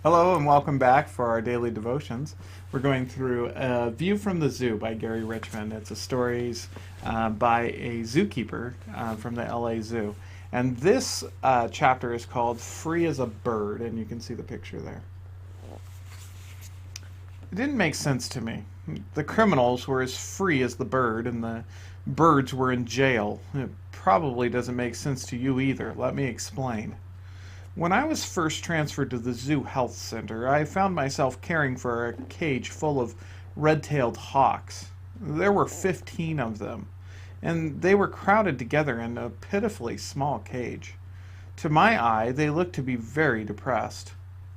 Hello and welcome back for our daily devotions. We're going through A View from the Zoo by Gary Richmond. It's a stories by a zookeeper from the LA Zoo. And this chapter is called Free as a Bird, and you can see the picture there. It didn't make sense to me. The criminals were as free as the bird, and the birds were in jail. It probably doesn't make sense to you either. Let me explain. When I was first transferred to the Zoo Health Center, I found myself caring for a cage full of red-tailed hawks. There were 15 of them, and they were crowded together in a pitifully small cage. To my eye, they looked to be very depressed.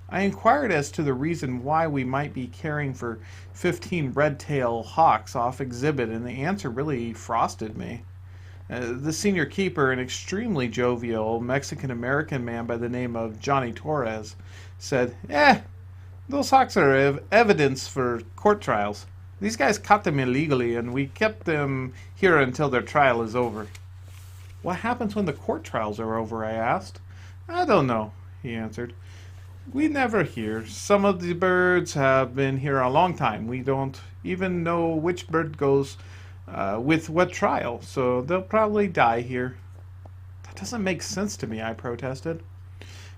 I inquired as to the reason why we might be caring for 15 red-tailed hawks off exhibit, and the answer really frosted me. The senior keeper, an extremely jovial Mexican-American man by the name of Johnny Torres, said, those hawks are evidence for court trials. These guys caught them illegally, and we kept them here until their trial is over. What happens when the court trials are over? I asked. I don't know, he answered. We never hear. Some of the birds have been here a long time. We don't even know which bird goes with what trial, so they'll probably die here. That doesn't make sense to me, I protested.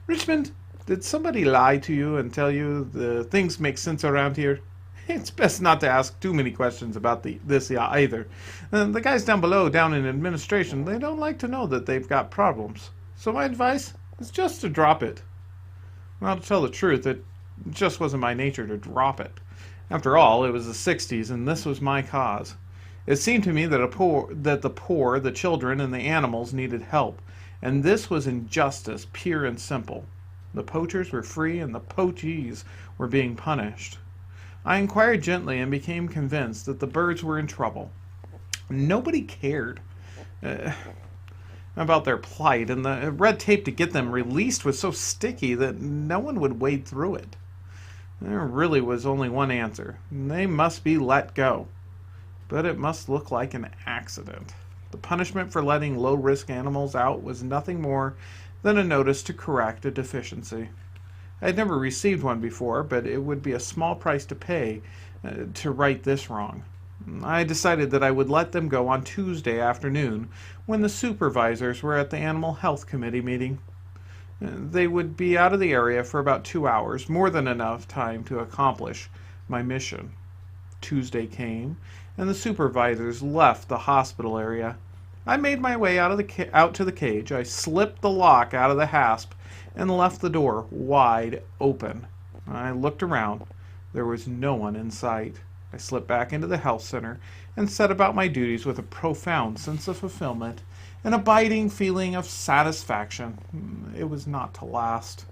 Richmond, did somebody lie to you and tell you the things make sense around here? It's best not to ask too many questions about this either. The guys down below, down in administration, they don't like to know that they've got problems. So my advice is just to drop it. Well, to tell the truth, it just wasn't my nature to drop it. After all, it was the 60s, and this was my cause. It seemed to me that the poor, the children, and the animals needed help, and this was injustice, pure and simple. The poachers were free, and the poachees were being punished. I inquired gently and became convinced that the birds were in trouble. Nobody cared about their plight, and the red tape to get them released was so sticky that no one would wade through it. There really was only one answer. They must be let go. But it must look like an accident. The punishment for letting low-risk animals out was nothing more than a notice to correct a deficiency. I had never received one before, but it would be a small price to pay to right this wrong. I decided that I would let them go on Tuesday afternoon when the supervisors were at the Animal Health Committee meeting. They would be out of the area for about 2 hours, more than enough time to accomplish my mission. Tuesday came, and the supervisors left the hospital area. I made my way out to the cage. I slipped the lock out of the hasp and left the door wide open. I looked around. There was no one in sight. I slipped back into the health center and set about my duties with a profound sense of fulfillment, an abiding feeling of satisfaction. It was not to last.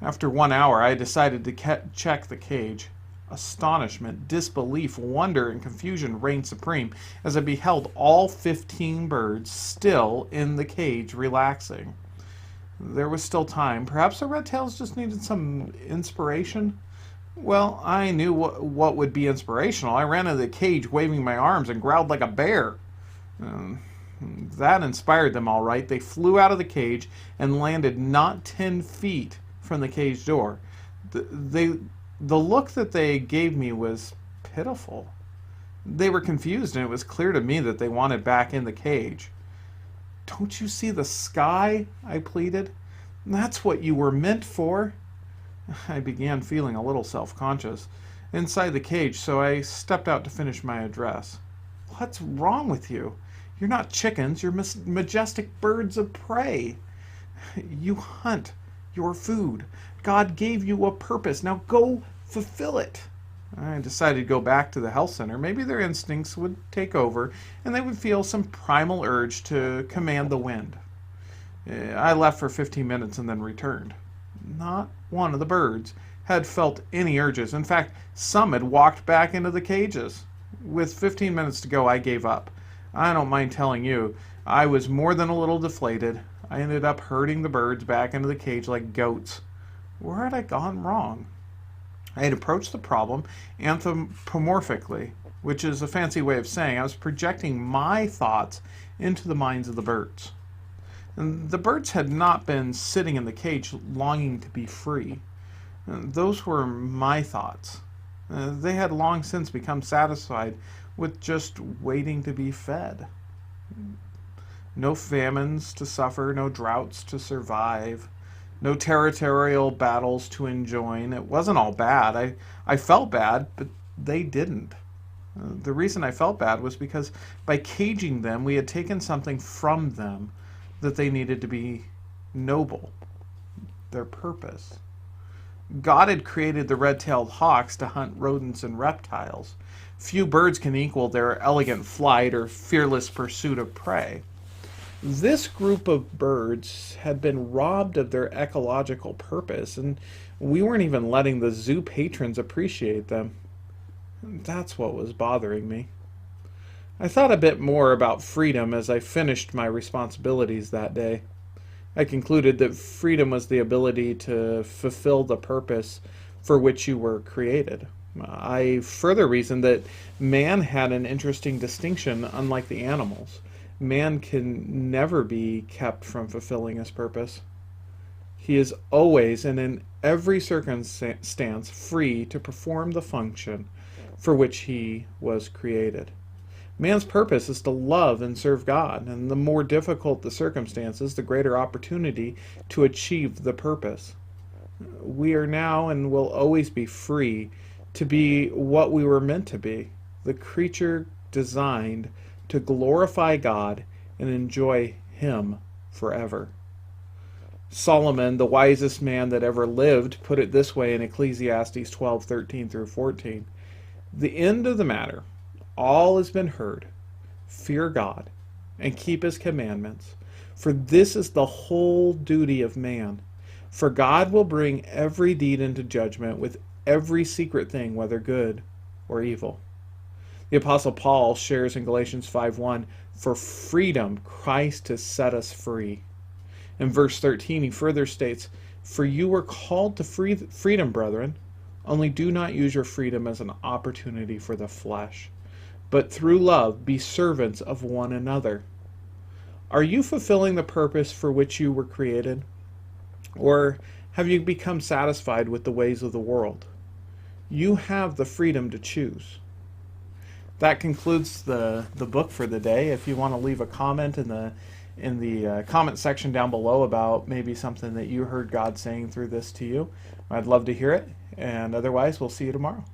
After 1 hour, I decided to check the cage. Astonishment, disbelief, wonder, and confusion reigned supreme as I beheld all 15 birds still in the cage relaxing. There was still time. Perhaps the red tails just needed some inspiration? Well, I knew what would be inspirational. I ran into the cage waving my arms and growled like a bear. That inspired them all right. They flew out of the cage and landed not 10 feet from the cage door. The look that they gave me was pitiful. They were confused, and it was clear to me that they wanted back in the cage. Don't you see the sky? I pleaded. That's what you were meant for. I began feeling a little self-conscious inside the cage, so I stepped out to finish my address. What's wrong with you? You're not chickens, you're majestic birds of prey. You hunt your food. God gave you a purpose. Now go fulfill it. I decided to go back to the health center. Maybe their instincts would take over and they would feel some primal urge to command the wind. I left for 15 minutes and then returned. Not one of the birds had felt any urges. In fact, some had walked back into the cages. With 15 minutes to go, I gave up. I don't mind telling you, I was more than a little deflated. I ended up herding the birds back into the cage like goats. Where had I gone wrong? I had approached the problem anthropomorphically, which is a fancy way of saying I was projecting my thoughts into the minds of the birds. And the birds had not been sitting in the cage longing to be free. Those were my thoughts. They had long since become satisfied with just waiting to be fed. No famines to suffer, no droughts to survive, no territorial battles to enjoin. It wasn't all bad. I felt bad, but they didn't. The reason I felt bad was because by caging them, we had taken something from them that they needed to be noble, their purpose. God had created the red-tailed hawks to hunt rodents and reptiles. Few birds can equal their elegant flight or fearless pursuit of prey. This group of birds had been robbed of their ecological purpose, and we weren't even letting the zoo patrons appreciate them. That's what was bothering me. I thought a bit more about freedom as I finished my responsibilities that day. I concluded that freedom was the ability to fulfill the purpose for which you were created. I further reasoned that man had an interesting distinction, unlike the animals. Man can never be kept from fulfilling his purpose. He is always and in every circumstance free to perform the function for which he was created. Man's purpose is to love and serve God, and the more difficult the circumstances, the greater opportunity to achieve the purpose. We are now and will always be free to be what we were meant to be, the creature designed to glorify God and enjoy Him forever. Solomon, the wisest man that ever lived, put it this way in Ecclesiastes 12:13 through 14. The end of the matter, all has been heard. Fear God and keep His commandments, for this is the whole duty of man. For God will bring every deed into judgment with every secret thing, whether good or evil. The Apostle Paul shares in Galatians 5:1, for freedom Christ has set us free. In verse 13 he further states, for you were called to freedom, brethren, only do not use your freedom as an opportunity for the flesh, but through love be servants of one another. Are you fulfilling the purpose for which you were created? Or have you become satisfied with the ways of the world? You have the freedom to choose. That concludes the book for the day. If you want to leave a comment in the comment section down below about maybe something that you heard God saying through this to you, I'd love to hear it. And otherwise, we'll see you tomorrow.